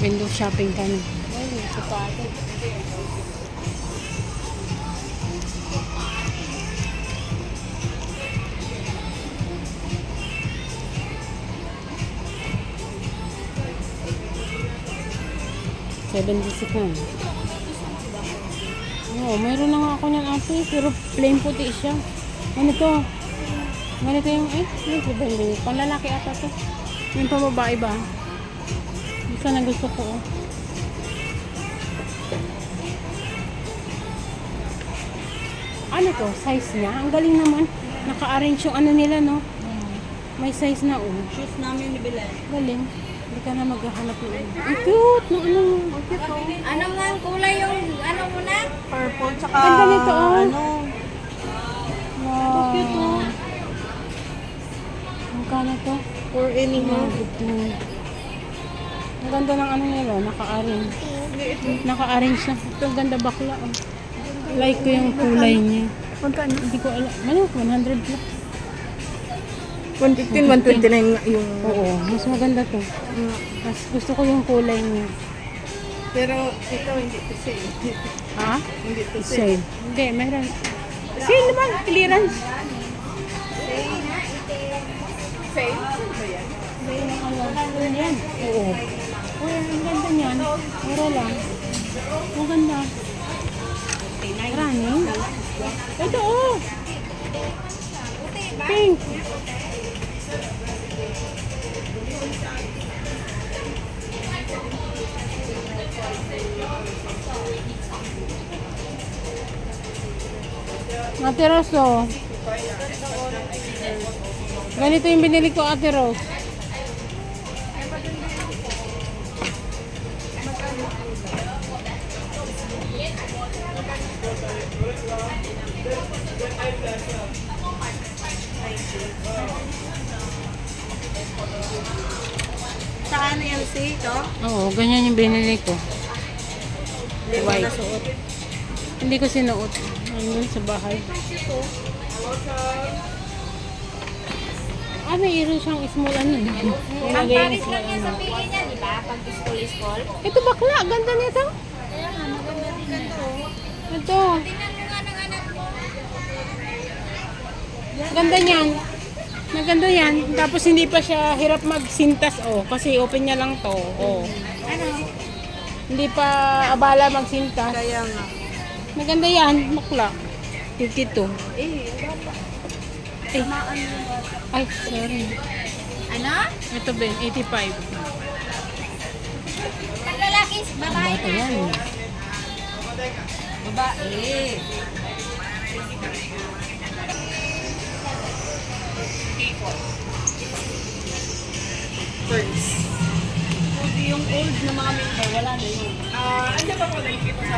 Window shopping kami. Ay, sapatos. $76. Oo, mayroon na nga ako niyan ate, pero plain puti siya. Ganito. Ganito yung, panlalaki ata to. Yung pambabae ba? Isa na gusto ko. Oh. Ano to? Size niya? Ang galing naman. Naka-arrange yung ano nila, no? May size na, oh. Shoes namin nabili. Galing. Hindi ka na maghahanap ng ano. Ang cute! No, ano? Ang cute, oh. Ano nga ang kulay yung ano mo na? Purple, tsaka Ganda nito, oh. ano. Wow. So cute, oh. Ang kano to? Or any Ang ito. Ang ganda ng ano nila, naka-arrange. Naka-arrange siya. Ito, ang ganda bakla. Oh. Like ko yung kulay niya. Magkano? Hindi ko alam. Ano? 100 lang. 115, 129 yung... Oo, mas maganda to. Mas gusto ko yung kulay niya. Pero ito hindi to sale. Ha? Hindi to sale. Sale. Hindi, meron. Sale naman, clearance. Sale? Saan ba yan? Ano yan? Oo. Uy, ang ganda niyan. Mura lang. Ang ganda. Running. Ito, oh. Pink. Ate Rose, oh. Ganito yung binili ko, Ate Rose. Saan yan si ito? Oo, ganyan yung binili ko. Hindi mo White. nasuot. Hindi ko sinuot. Nandun sa bahay. Ah, may iro siyang small ano. Ang Nilagay yung paris small lang yan ano. sa pili niya, di ba? Pag school. Ito bakla, ganda nito. Kaya nga, maganda rin ganito. Ito, Tingnan mo nga ng anak mo. ganda niyan. Maganda yan. Tapos hindi pa siya hirap magsintas, oh. Kasi open niya lang to, oh. Ano? Hindi pa abala magsintas. Kaya nga. Maganda yan, bakla. 52. Eh, ay, sorry. Ano? Ito Ben, 85. Pag lalaki, babae Bata na. yan. Babae. First. Yung old na mga member, wala na yun. Andiyan pa pala yung kita sa